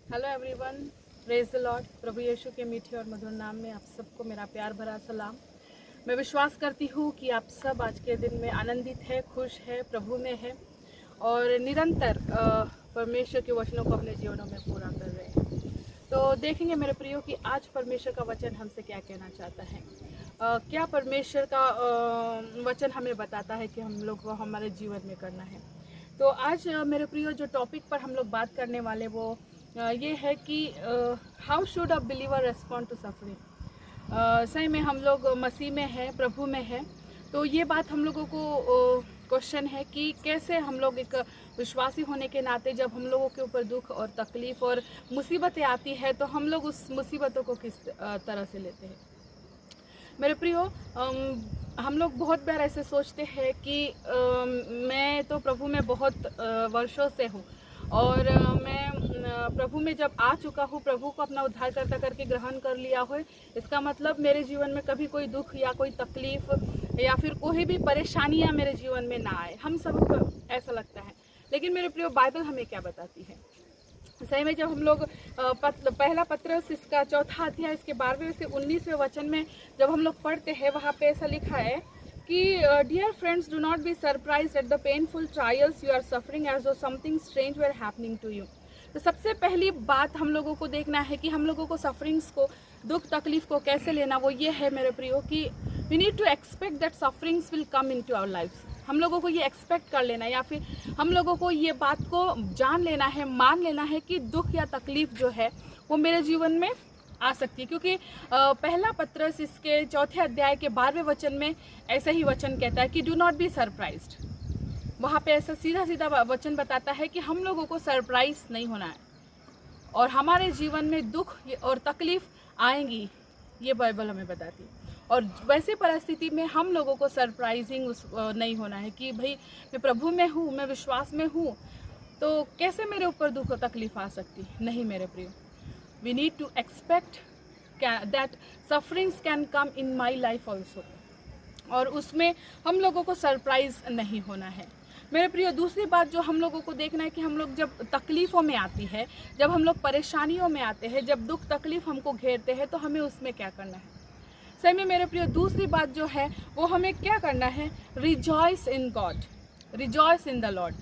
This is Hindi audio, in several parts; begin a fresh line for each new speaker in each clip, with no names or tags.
Hello everyone, praise the lord. प्रभु यीशु के मीठे और मधुर नाम में आप सबको मेरा प्यार भरा सलाम। मैं विश्वास करती हूँ कि आप सब आज के दिन में आनंदित है, खुश है, प्रभु में है और निरंतर परमेश्वर के वचनों को अपने जीवनों में पूरा कर रहे हैं। तो देखेंगे मेरे प्रियो कि आज परमेश्वर का वचन हमसे क्या कहना चाहता है। क्या परमेश्वर का वचन हमें बताता है कि हम लोग को हमारे जीवन में करना है। तो आज मेरे प्रियो जो टॉपिक पर हम लोग बात करने वाले वो ये है कि how should a believer respond to suffering. सही में हम लोग मसीह में हैं, प्रभु में हैं, तो ये बात हम लोगों को क्वेश्चन है कि कैसे हम लोग एक विश्वासी होने के नाते जब हम लोगों के ऊपर दुख और तकलीफ़ और मुसीबतें आती है तो हम लोग उस मुसीबतों को किस तरह से लेते हैं। मेरे प्रियो, हम लोग बहुत बार ऐसे सोचते हैं कि मैं तो प्रभु में बहुत वर्षों से हूँ और मैं प्रभु में जब आ चुका हूँ, प्रभु को अपना उद्धारकर्ता करके ग्रहण कर लिया हो, इसका मतलब मेरे जीवन में कभी कोई दुख या कोई तकलीफ या फिर कोई भी परेशानियाँ मेरे जीवन में ना आए। हम सबको ऐसा लगता है, लेकिन मेरे प्रिय बाइबल हमें क्या बताती है। सही में जब हम लोग पहला पत्रस इसका 4 अध्याय इसके 12वें से 19वें वचन में जब हम लोग पढ़ते हैं, वहाँ पे ऐसा लिखा है कि dear friends, do not be surprised at the painful trials you are suffering as though something strange were happening to you. तो सबसे पहली बात हम लोगों को देखना है कि हम लोगों को सफरिंग्स को, दुख तकलीफ को कैसे लेना, वो ये है मेरे प्रियो कि we need to expect that sufferings will come into our life. हम लोगों को ये एक्सपेक्ट कर लेना या फिर हम लोगों को ये बात को जान लेना है, मान लेना है कि दुख या तकलीफ जो है वो मेरे जीवन में आ सकती है। क्योंकि पहला पत्रस इसके 4 अध्याय के 12वें वचन में ऐसा ही वचन कहता है कि डू नॉट बी सरप्राइज्ड। वहाँ पे ऐसा सीधा सीधा वचन बताता है कि हम लोगों को सरप्राइज नहीं होना है और हमारे जीवन में दुख और तकलीफ आएंगी, ये बाइबल हमें बताती है। और वैसे परिस्थिति में हम लोगों को सरप्राइजिंग नहीं होना है कि भाई मैं प्रभु में हूँ, मैं विश्वास में हूँ, तो कैसे मेरे ऊपर दुख और तकलीफ आ सकती। नहीं मेरे प्रिय, we need to expect that sufferings can come in my life also, और उसमें हम लोगों को सरप्राइज नहीं होना है मेरे प्रिय। दूसरी बात जो हम लोगों को देखना है कि हम लोग जब तकलीफ़ों में आती है, जब हम लोग परेशानियों में आते हैं, जब दुख तकलीफ हमको घेरते हैं, तो हमें उसमें क्या करना है। सही में मेरे प्रिय, दूसरी बात जो है वो हमें क्या करना है, rejoice in God, rejoice in the Lord.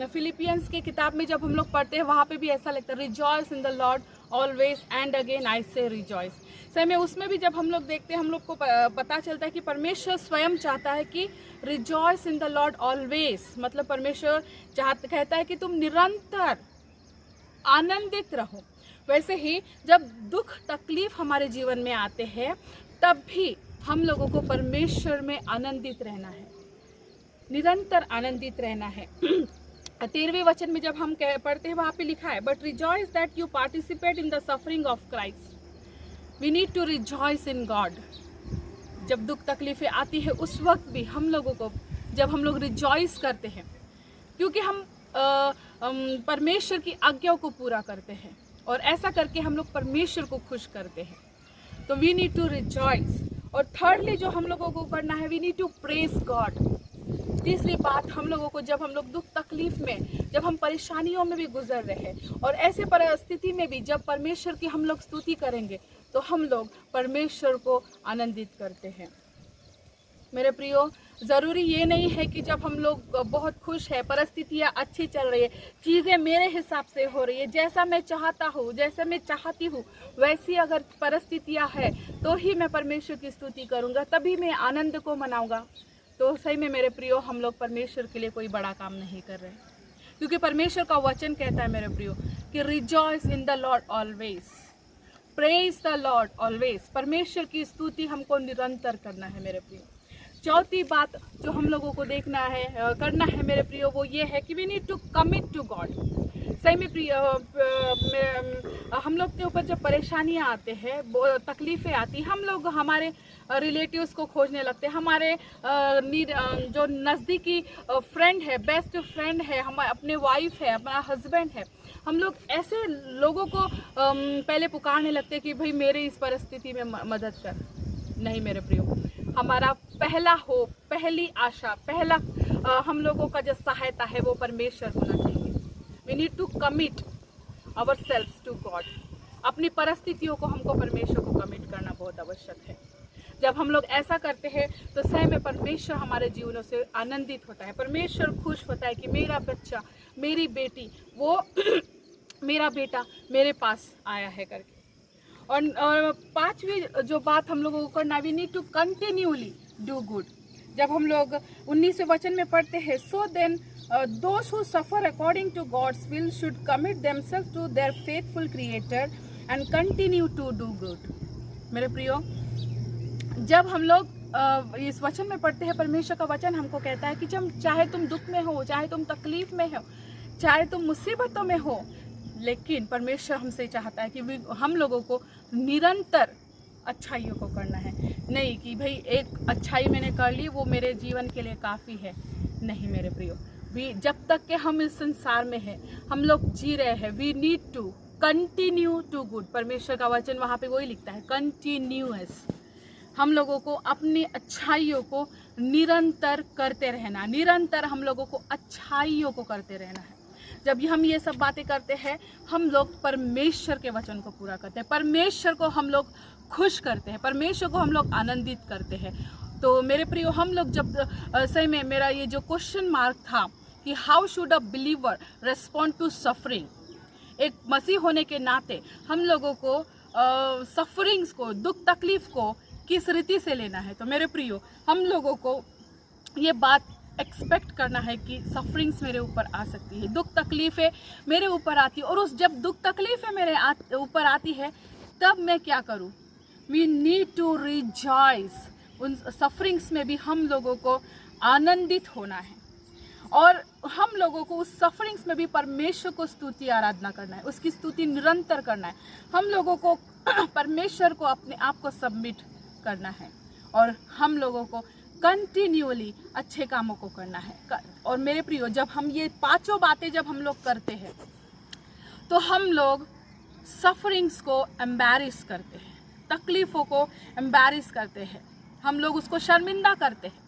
Philippians की किताब में जब हम लोग पढ़ते हैं, वहाँ पे भी ऐसा लगता है, rejoice in the Lord always and again I से रिजॉइस। सही में उसमें भी जब हम लोग देखते हैं, हम लोग को पता चलता है कि परमेश्वर स्वयं चाहता है कि rejoice in the Lord always, मतलब परमेश्वर कहता है कि तुम निरंतर आनंदित रहो। वैसे ही जब दुख तकलीफ हमारे जीवन में आते हैं, तब भी हम लोगों को परमेश्वर में आनंदित रहना है, निरंतर आनंदित रहना है। 13वें वचन में जब हम पढ़ते हैं, वहाँ पे लिखा है, but rejoice that you participate in the suffering of Christ. We need to rejoice in God. जब दुख तकलीफें आती है उस वक्त भी हम लोगों को, जब हम लोग रिजॉइस करते हैं, क्योंकि हम परमेश्वर की आज्ञाओं को पूरा करते हैं और ऐसा करके हम लोग परमेश्वर को खुश करते हैं, तो वी नीड टू रिजॉइस। और थर्डली जो हम लोगों को करना है, we need to praise God. तीसरी बात, हम लोगों को जब हम लोग दुख तकलीफ में, जब हम परेशानियों में भी गुजर रहे हैं और ऐसे परिस्थिति में भी जब परमेश्वर की हम लोग स्तुति करेंगे, तो हम लोग परमेश्वर को आनंदित करते हैं। मेरे प्रियो, ज़रूरी ये नहीं है कि जब हम लोग बहुत खुश है, परिस्थितियाँ अच्छी चल रही है, चीज़ें मेरे हिसाब से हो रही है, जैसा मैं चाहता हूँ, जैसा मैं चाहती हूँ, वैसी अगर परिस्थितियाँ है तो ही मैं परमेश्वर की स्तुति करूँगा, तभी मैं आनंद को मनाऊँगा। तो सही में मेरे प्रियो, हम लोग परमेश्वर के लिए कोई बड़ा काम नहीं कर रहे, क्योंकि परमेश्वर का वचन कहता है मेरे प्रियो कि rejoice in the Lord always, praise the Lord always. परमेश्वर की स्तुति हमको निरंतर करना है मेरे प्रियो। चौथी बात जो हम लोगों को देखना है, करना है मेरे प्रियो, वो ये है कि we need to commit to God. सही में प्रिय, हम लोग के ऊपर जब परेशानियाँ आते हैं, तकलीफ़ें आती, हम लोग हमारे रिलेटिव्स को खोजने लगते हैं, हमारे जो नज़दीकी फ्रेंड है, बेस्ट फ्रेंड है, हम अपने वाइफ है, अपना हस्बैंड है, हम लोग ऐसे लोगों को पहले पुकारने लगते हैं कि भाई मेरे इस परिस्थिति में मदद कर। नहीं मेरे प्रियो, हमारा पहला हो, पहली आशा, पहला हम लोगों का जो सहायता है वो परमेश्वर होना चाहिए। We need to commit ourselves to God. अपनी परिस्थितियों को हमको परमेश्वर को कमिट करना बहुत आवश्यक है। जब हम लोग ऐसा करते हैं तो सही में परमेश्वर हमारे जीवनों से आनंदित होता है। परमेश्वर खुश होता है कि मेरा बच्चा, मेरी बेटी, वो मेरा बेटा मेरे पास आया है करके। और पांचवी जो बात हम लोगों को करना, we need to continuously do good. जब हम लोग 19वें वचन में पढ़ते हैं, so then those who suffer according to God's will should commit themselves to their faithful Creator and continue to do good। मेरे प्रियो, जब हम लोग इस वचन में पढ़ते हैं, परमेश्वर का वचन हमको कहता है कि जब चाहे तुम दुख में हो, चाहे तुम तकलीफ में हो, चाहे तुम मुसीबतों में हो, लेकिन परमेश्वर हमसे चाहता है कि हम लोगों को निरंतर अच्छाइयों को करना है। नहीं कि भाई एक अच्छाई मैंने कर ली, वो मेरे जीवन के लिए काफ़ी है। नहीं मेरे प्रियो, जब तक के हम इस संसार में हैं, हम लोग जी रहे हैं, we need to continue to good. परमेश्वर का वचन वहाँ पे वही लिखता है, कंटिन्यूअस। हम लोगों को अपनी अच्छाइयों को निरंतर करते रहना, निरंतर हम लोगों को अच्छाइयों को करते रहना है। जब हम ये सब बातें करते हैं, हम लोग परमेश्वर के वचन को पूरा करते हैं, परमेश्वर को हम लोग खुश करते हैं, परमेश्वर को हम लोग आनंदित करते हैं। तो मेरे प्रियो, हम लोग जब सही में मेरा ये जो क्वेश्चन मार्क था कि how should a believer respond to suffering, एक मसीह होने के नाते हम लोगों को सफरिंग्स को, दुख तकलीफ को किस रीति से लेना है। तो मेरे प्रियो, हम लोगों को ये बात एक्सपेक्ट करना है कि सफरिंग्स मेरे ऊपर आ सकती है, दुख तकलीफ़ें मेरे ऊपर आती है, और उस जब दुख तकलीफ़ें मेरे ऊपर आती है तब मैं क्या करूं? We need to rejoice. उन सफरिंग्स में भी हम लोगों को आनंदित होना है, और हम लोगों को उस सफरिंग्स में भी परमेश्वर को स्तुति आराधना करना है, उसकी स्तुति निरंतर करना है। हम लोगों को परमेश्वर को अपने आप को सबमिट करना है, और हम लोगों को कंटिन्यूअली अच्छे कामों को करना है। और मेरे प्रियो, जब हम ये पांचों बातें जब हम लोग करते हैं तो हम लोग सफरिंग्स को एम्बैरिस करते हैं, तकलीफ़ों को एम्बैरिस करते हैं, हम लोग उसको शर्मिंदा करते हैं,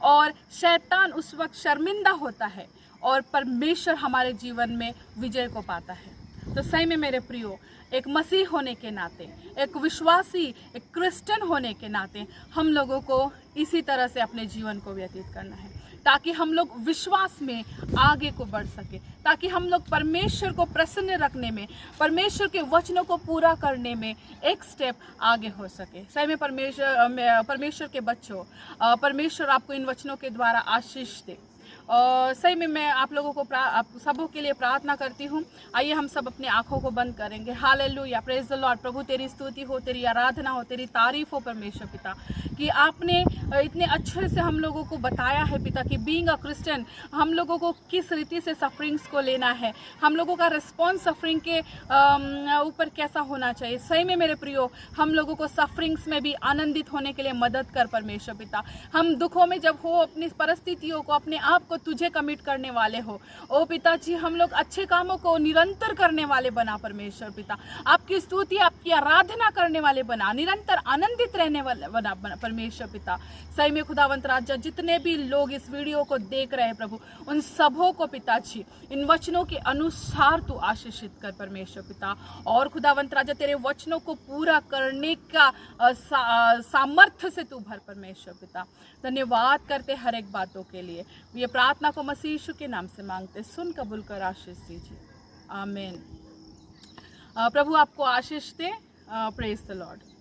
और शैतान उस वक्त शर्मिंदा होता है और परमेश्वर हमारे जीवन में विजय को पाता है। तो सही में मेरे प्रियो, एक मसीह होने के नाते, एक विश्वासी, एक क्रिश्चियन होने के नाते हम लोगों को इसी तरह से अपने जीवन को व्यतीत करना है, ताकि हम लोग विश्वास में आगे को बढ़ सके, ताकि हम लोग परमेश्वर को प्रसन्न रखने में, परमेश्वर के वचनों को पूरा करने में एक स्टेप आगे हो सके। सही में परमेश्वर के बच्चों, परमेश्वर आपको इन वचनों के द्वारा आशीष दे। सही में मैं आप लोगों को आप सबों के लिए प्रार्थना करती हूँ। आइए हम सब अपनी आंखों को बंद करेंगे। Hallelujah, praise the lord. प्रभु तेरी स्तुति हो, तेरी आराधना हो, तेरी तारीफ हो परमेश्वर पिता, कि आपने इतने अच्छे से हम लोगों को बताया है पिता कि बीइंग अ क्रिश्चियन हम लोगों को किस रीति से सफरिंग्स को लेना है, हम लोगों का रिस्पॉन्स सफरिंग के ऊपर कैसा होना चाहिए। सही में मेरे प्रियो, हम लोगों को सफरिंग्स में भी आनंदित होने के लिए मदद कर परमेश्वर पिता। हम दुखों में जब हो, अपनी परिस्थितियों को, अपने आप को तुझे कमिट करने वाले हो ओ पिताजी, हम लोग अच्छे कामों को निरंतर करने वाले बना परमेश्वर पिता, आपकी स्तुति, आपकी आराधना करने वाले बना, निरंतर आनंदित रहने वाले बना परमेश्वर पिता। सही में खुदावंत राजा, जितने भी लोग इस वीडियो को देख रहे हैं प्रभु, उन सबों को पिताजी इन वचनों के अनुसार तू आशीषित कर परमेश्वर पिता, और खुदावंत राजा तेरे वचनों को पूरा करने का सामर्थ्य से तू भर परमेश्वर पिता। धन्यवाद करते हर एक बातों के लिए। ये प्रार्थना को मसीह यीशु के नाम से मांगते, सुन कबूल कर आशीष दीजिए, आमीन। प्रभु आपको आशीष दे। Praise the Lord.